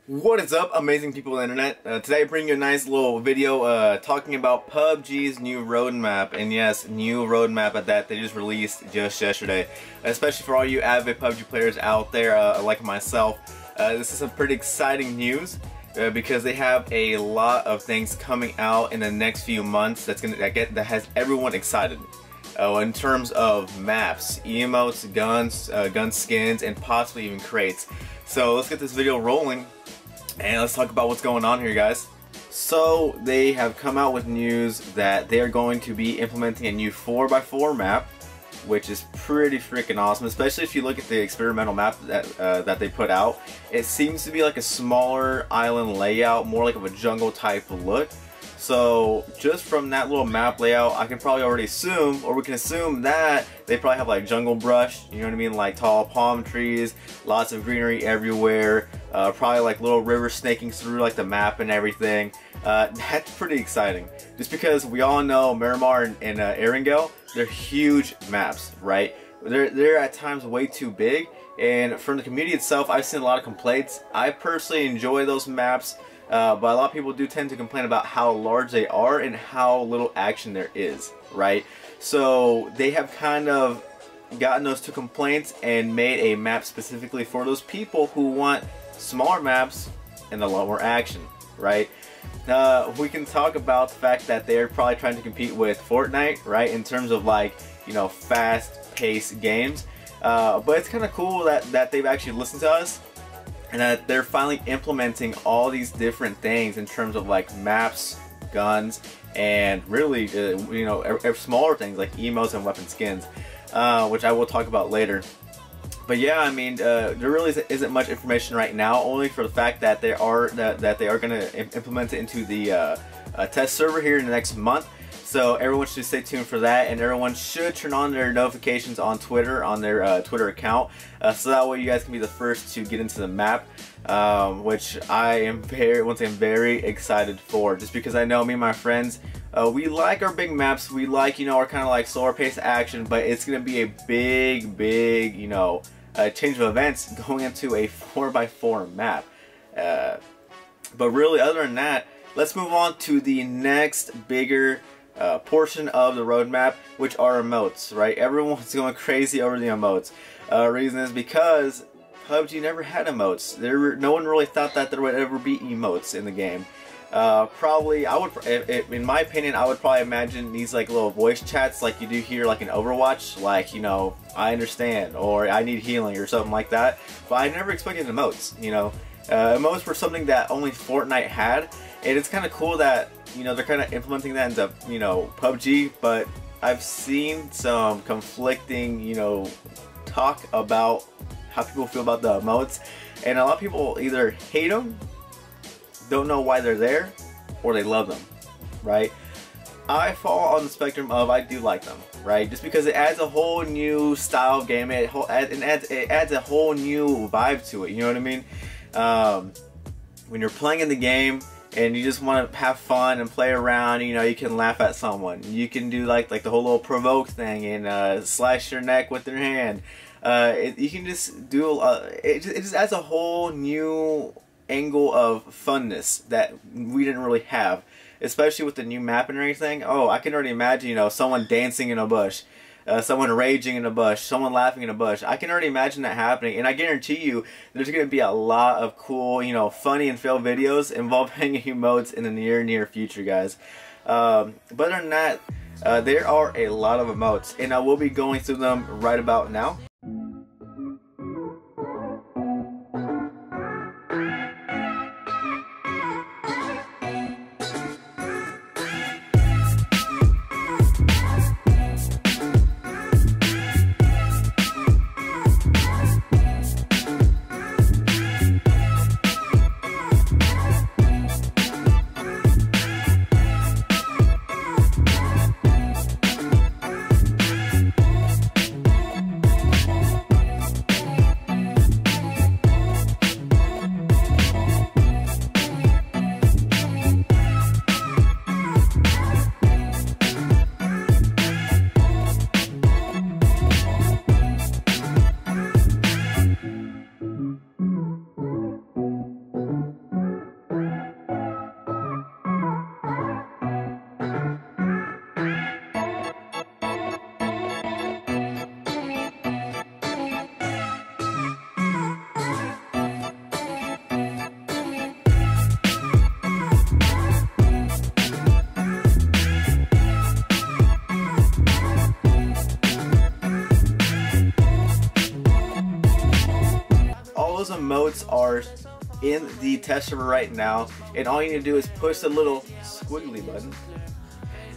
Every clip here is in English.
What is up, amazing people on the internet? Today I bring you a nice little video talking about PUBG's new roadmap, and yes, new roadmap at that. They just released just yesterday. Especially for all you avid PUBG players out there like myself, this is some pretty exciting news because they have a lot of things coming out in the next few months that has everyone excited. In terms of maps, emotes, guns, gun skins, and possibly even crates. So let's get this video rolling and let's talk about what's going on here, guys. So they have come out with news that they are going to be implementing a new 4x4 map, which is pretty freaking awesome, especially if you look at the experimental map that they put out. It seems to be like a smaller island layout, more like of a jungle type look. So just from that little map layout, I can probably already assume, or we can assume that they probably have like jungle brush, you know what I mean, like tall palm trees, lots of greenery everywhere, probably like little rivers snaking through like the map and everything. That's pretty exciting, just because we all know Miramar and Erangel, they're huge maps, right? They're at times way too big, and from the community itself, I've seen a lot of complaints. I personally enjoy those maps. But a lot of people do tend to complain about how large they are and how little action there is, right? So they have kind of gotten those two complaints and made a map specifically for those people who want smaller maps and a lot more action, right? We can talk about the fact that they're probably trying to compete with Fortnite, right? In terms of like, you know, fast-paced games. But it's kind of cool that they've actually listened to us, and that they're finally implementing all these different things in terms of like maps, guns, and really, you know, smaller things like emotes and weapon skins, which I will talk about later. But yeah, I mean, there really isn't much information right now, only for the fact that they are going to implement it into the test server here in the next month. So everyone should stay tuned for that, and everyone should turn on their notifications on Twitter, on their Twitter account, so that way you guys can be the first to get into the map, which I am very excited for, just because I know me and my friends, we like our big maps, we like, you know, our kind of like slower paced action, but it's going to be a big, you know, change of events going into a 4x4 map. But really, other than that, let's move on to the next bigger portion of the roadmap, which are emotes, right? Everyone's going crazy over the emotes. Reason is because PUBG never had emotes. No one really thought that there would ever be emotes in the game. Probably, in my opinion, I would probably imagine these like little voice chats like you do here like in Overwatch, like, you know, I understand, or I need healing, or something like that. But I never expected emotes, you know. Emotes were something that only Fortnite had, and it's kind of cool that, you know, they're kind of implementing that into, you know, PUBG, but I've seen some conflicting, you know, talk about how people feel about the emotes, and a lot of people either hate them, don't know why they're there, or they love them, right? I fall on the spectrum of I do like them, right? Just because it adds a whole new style of game, it adds a whole new vibe to it, you know what I mean? When you're playing in the game and you just want to have fun and play around, you know, you can laugh at someone. You can do like the whole little provoke thing and slash your neck with your hand. You can just do, it just adds a whole new angle of funness that we didn't really have. Especially with the new map and everything. Oh, I can already imagine, you know, someone dancing in a bush. Someone raging in a bush, someone laughing in a bush. I can already imagine that happening, and I guarantee you there's going to be a lot of cool, you know, funny and fail videos involving emotes in the near future, guys. But other than that, there are a lot of emotes, and I will be going through them right about now. are in the test server right now, and all you need to do is push the little squiggly button,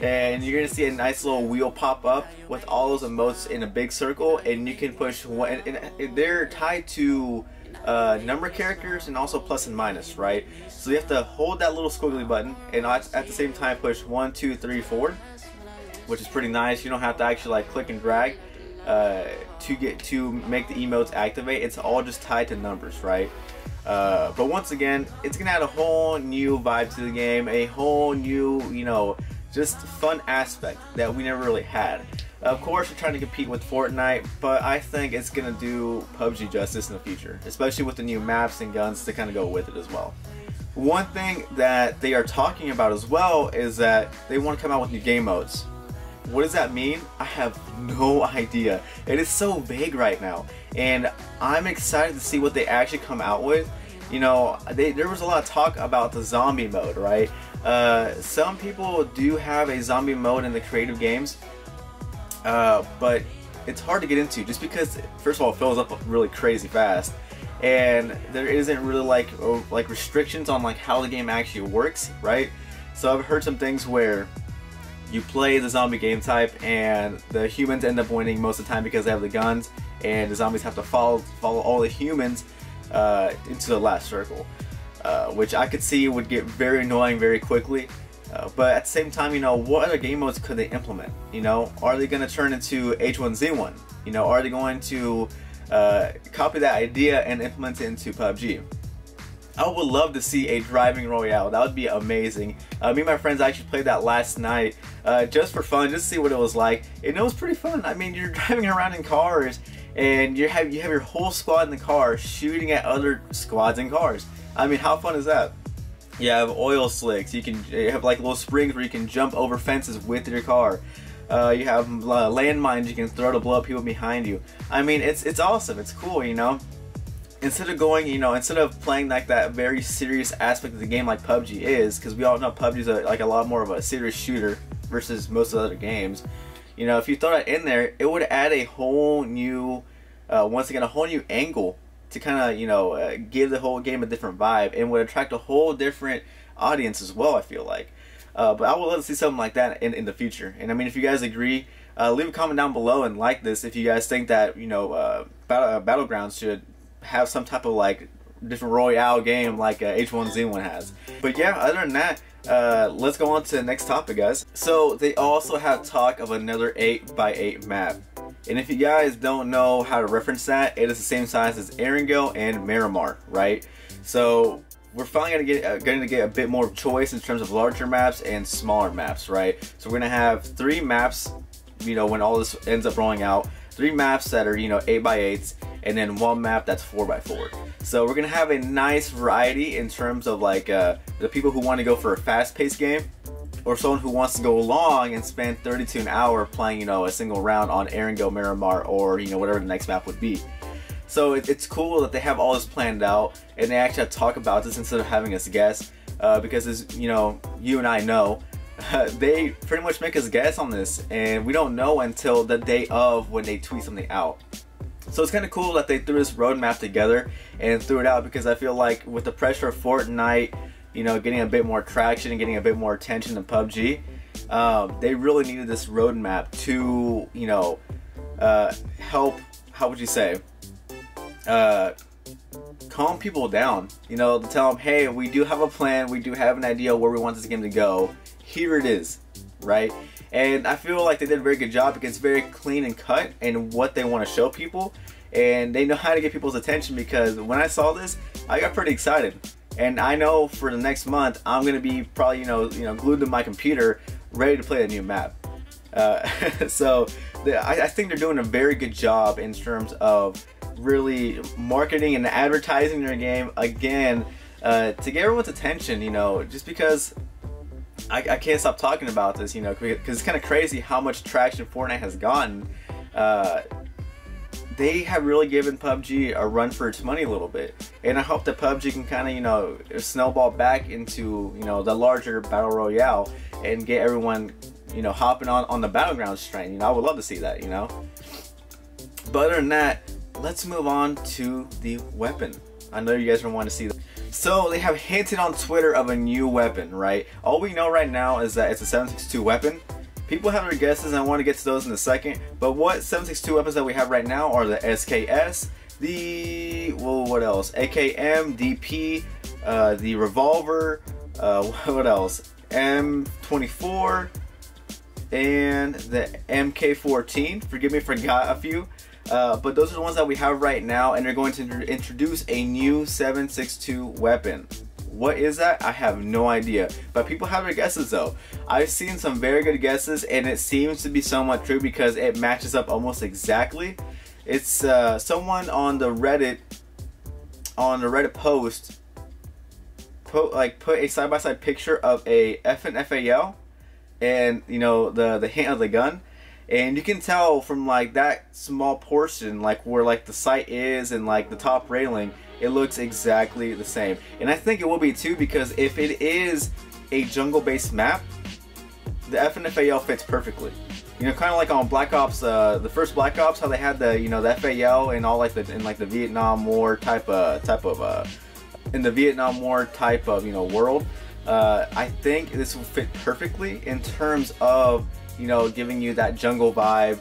and you're gonna see a nice little wheel pop up with all those emotes in a big circle, and you can push one, and they're tied to number characters and also plus and minus, right? So you have to hold that little squiggly button and at the same time push 1, 2, 3, 4, which is pretty nice. You don't have to actually like click and drag to make the emotes activate. It's all just tied to numbers, right? But once again, it's gonna add a whole new vibe to the game, a whole new, you know, just fun aspect that we never really had. Of course, we're trying to compete with Fortnite, but I think it's gonna do PUBG justice in the future, especially with the new maps and guns to kind of go with it as well. One thing that they are talking about as well is that they want to come out with new game modes. What does that mean? I have no idea. It is so vague right now, and I'm excited to see what they actually come out with. You know, there was a lot of talk about the zombie mode, right? Some people do have a zombie mode in the creative games, but it's hard to get into just because, first of all, it fills up really crazy fast, and there isn't really like restrictions on like how the game actually works, right? So I've heard some things where you play the zombie game type and the humans end up winning most of the time because they have the guns, and the zombies have to follow all the humans into the last circle, which I could see would get very annoying very quickly. But at the same time, you know, what other game modes could they implement? You know, are they going to turn into H1Z1? You know, are they going to copy that idea and implement it into PUBG? I would love to see a driving royale. That would be amazing. Me and my friends actually played that last night just for fun, just to see what it was like, and it was pretty fun. I mean, you're driving around in cars, and you have your whole squad in the car shooting at other squads in cars. I mean, how fun is that? You have oil slicks. You have like little springs where you can jump over fences with your car. You have landmines you can throw to blow up people behind you. I mean, it's awesome. It's cool, you know. Instead of going, you know, instead of playing like that very serious aspect of the game like PUBG is, because we all know PUBG is like a lot more of a serious shooter versus most of the other games. You know, if you throw that in there, it would add a whole new, once again, a whole new angle to kind of, you know, give the whole game a different vibe, and would attract a whole different audience as well, I feel like. But I would love to see something like that in the future. And I mean, if you guys agree, leave a comment down below and like this if you guys think that, you know, Battlegrounds should have some type of like different royale game like H1Z1 has. But yeah, other than that, let's go on to the next topic, guys. So they also have talk of another 8x8 map, and if you guys don't know how to reference that, it is the same size as Erangel and Miramar, right? So we're finally going to get a bit more choice in terms of larger maps and smaller maps, right? So we're going to have 3 maps, you know, when all this ends up rolling out, 3 maps that are, you know, 8x8s, and then 1 map that's 4x4. So we're gonna have a nice variety in terms of like the people who want to go for a fast-paced game, or someone who wants to go long and spend 30 to an hour playing, you know, a single round on Erangel, Miramar, or, you know, whatever the next map would be. So it's cool that they have all this planned out, and they actually have to talk about this instead of having us guess, because as you know, you and I know, they pretty much make us guess on this, and we don't know until the day of when they tweet something out. So it's kind of cool that they threw this roadmap together and threw it out, because I feel like with the pressure of Fortnite, you know, getting a bit more traction and getting a bit more attention than PUBG, they really needed this roadmap to, you know, help, how would you say, calm people down, you know, to tell them, hey, we do have a plan, we do have an idea where we want this game to go, here it is, right? And I feel like they did a very good job, because it's very clean and cut in what they want to show people, and they know how to get people's attention. Because when I saw this, I got pretty excited, and I know for the next month I'm gonna be probably, you know, glued to my computer, ready to play a new map. So I think they're doing a very good job in terms of really marketing and advertising their game again, to get everyone's attention. You know, just because I can't stop talking about this, you know, because it's kind of crazy how much traction Fortnite has gotten. They have really given PUBG a run for its money a little bit, and I hope that PUBG can kind of, you know, snowball back into, you know, the larger battle royale and get everyone, you know, hopping on the Battlegrounds train. You know, I would love to see that, you know. But other than that, let's move on to the weapon. I know you guys don't want to see that. So they have hinted on Twitter of a new weapon, right? All we know right now is that it's a 7.62 weapon. People have their guesses, and I want to get to those in a second. But what 7.62 weapons that we have right now are the SKS, what else? AKM, DP, the revolver, what else? M24, and the MK14. Forgive me, forgot a few. But those are the ones that we have right now, and they're going to introduce a new 7.62 weapon. What is that? I have no idea, but people have their guesses though. I've seen some very good guesses, and it seems to be somewhat true because it matches up almost exactly. It's someone on the Reddit post put a side-by-side picture of a FNFAL and, you know, the hint of the gun. And you can tell from like that small portion, like where like the sight is and like the top railing, it looks exactly the same. And I think it will be too, because if it is a jungle based map, the FNFAL fits perfectly. You know, kind of like on Black Ops, the first Black Ops, how they had the, you know, the FAL and all like the, in like the Vietnam War in the Vietnam War type of, you know, world. I think this will fit perfectly in terms of, you know, giving you that jungle vibe,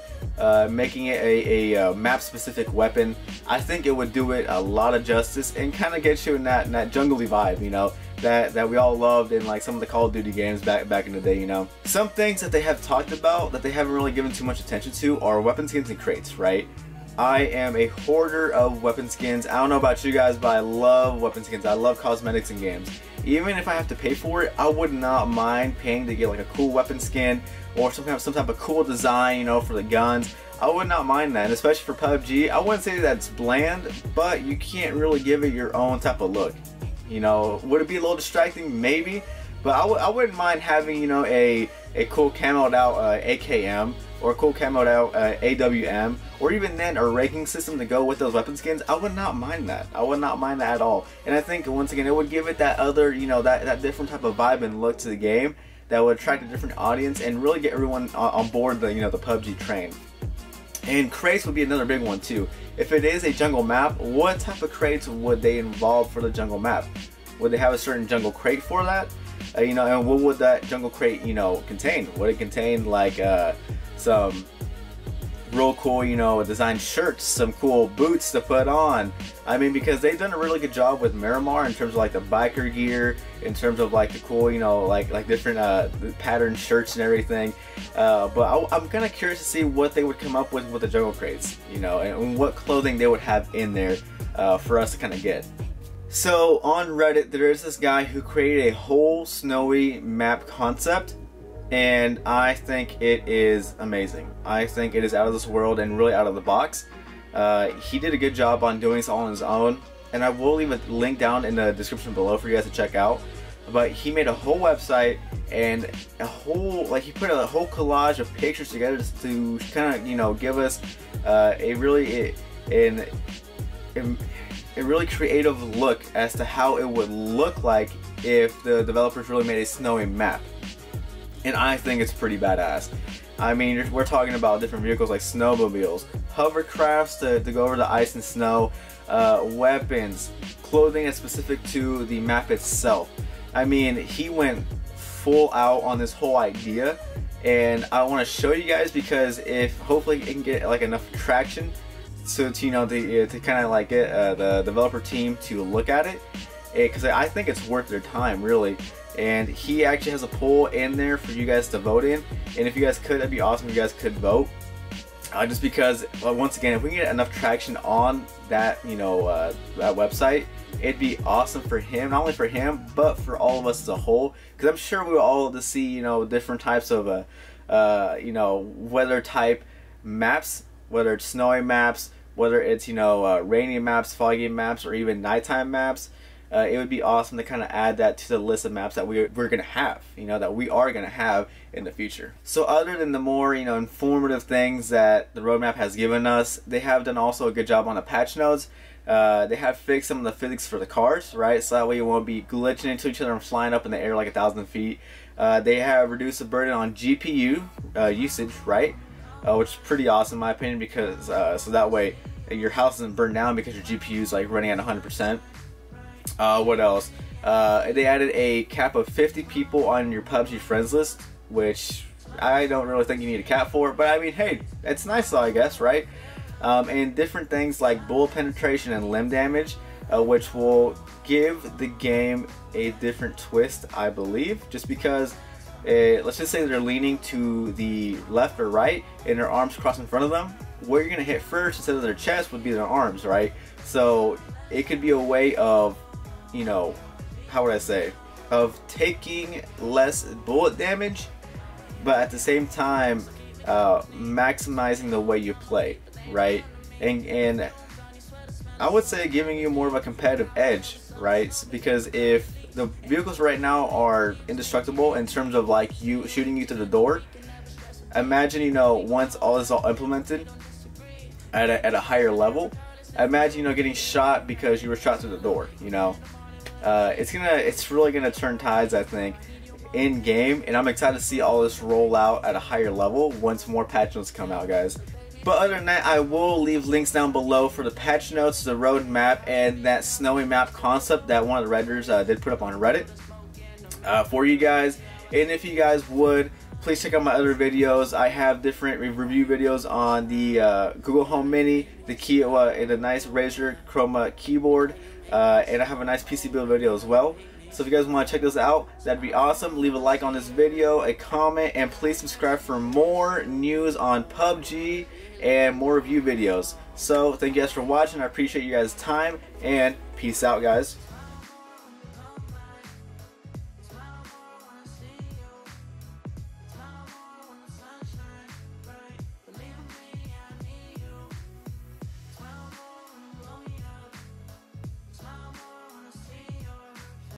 making it a map-specific weapon. I think it would do it a lot of justice and kind of get you in that jungly vibe, you know, that we all loved in like some of the Call of Duty games back in the day, you know. Some things that they have talked about that they haven't really given too much attention to are weapon skins and crates, right? I am a hoarder of weapon skins. I don't know about you guys, but I love weapon skins. I love cosmetics in games. Even if I have to pay for it, I would not mind paying to get like a cool weapon skin or some type of cool design, you know, for the guns. I would not mind that, and especially for PUBG. I wouldn't say that's bland, but you can't really give it your own type of look. You know, would it be a little distracting? Maybe, but I wouldn't mind having, you know, a cool camoed out AKM or a cool camoed out AWM, or even then a ranking system to go with those weapon skins. I would not mind that. I would not mind that at all. And I think once again it would give it that other, you know, that different type of vibe and look to the game that would attract a different audience and really get everyone on board the, you know, the PUBG train. And crates would be another big one too. If it is a jungle map, what type of crates would they involve for the jungle map? Would they have a certain jungle crate for that? You know, and what would that jungle crate, you know, contain? Would it contain like some real cool, you know, designed shirts, some cool boots to put on? I mean, because they've done a really good job with Miramar in terms of like the biker gear, in terms of like the cool, you know, like different patterned shirts and everything. But I'm kind of curious to see what they would come up with the jungle crates, you know, and what clothing they would have in there for us to kind of get. So on Reddit, there is this guy who created a whole snowy map concept, and I think it is amazing. I think it is out of this world and really out of the box. He did a good job on doing this all on his own, and I will leave a link down in the description below for you guys to check out. But he made a whole website and a whole, like, he put a whole collage of pictures together to kind of, you know, give us a really creative look as to how it would look like if the developers really made a snowy map. And I think it's pretty badass. I mean, we're talking about different vehicles like snowmobiles, hovercrafts to go over the ice and snow, weapons, clothing that's specific to the map itself. I mean, he went full out on this whole idea, and I want to show you guys because if hopefully it can get like enough traction so to, you know, to kind of like get the developer team to look at it, because I think it's worth their time really. And he actually has a poll in there for you guys to vote in, and if you guys could, that'd be awesome if you guys could vote. Just because, once again, if we can get enough traction on that, you know, that website, it'd be awesome for him, not only for him, but for all of us as a whole. Because I'm sure we will all to see, you know, different types of, you know, weather type maps, whether it's snowy maps, whether it's, you know, rainy maps, foggy maps, or even nighttime maps. It would be awesome to kind of add that to the list of maps that we're going to have, you know, that we are going to have in the future. So other than the more, you know, informative things that the roadmap has given us, they have done also a good job on the patch notes. They have fixed some of the physics for the cars, right? So that way you won't be glitching into each other and flying up in the air like 1,000 feet. They have reduced the burden on GPU usage, right? Which is pretty awesome in my opinion, because so that way your house doesn't burn down because your GPU is like running at 100%. What else? They added a cap of 50 people on your PUBG friends list, which I don't really think you need a cap for, but I mean, hey, it's nice though, I guess, right? And different things like bullet penetration and limb damage, which will give the game a different twist, I believe, just because let's just say they're leaning to the left or right and their arms cross in front of them. Where you're gonna hit first instead of their chest would be their arms, right? So it could be a way of, you know, how would I say, of taking less bullet damage, but at the same time maximizing the way you play, right? And I would say giving you more of a competitive edge, right? Because if the vehicles right now are indestructible in terms of like you shooting you through the door, imagine, you know, once all is all implemented at a higher level, imagine, you know, getting shot because you were shot through the door, you know. It's really gonna turn tides, I think, in game, and I'm excited to see all this roll out at a higher level once more patch notes come out, guys. But other than that, I will leave links down below for the patch notes, the road map, and that snowy map concept that one of the Redditors did put up on Reddit for you guys. And if you guys would, please check out my other videos. I have different review videos on the Google Home Mini, the key, and a nice Razer Chroma keyboard, and I have a nice PC build video as well. So if you guys want to check those out, that'd be awesome. Leave a like on this video, a comment, and please subscribe for more news on PUBG and more review videos. So thank you guys for watching. I appreciate you guys' time, and peace out, guys.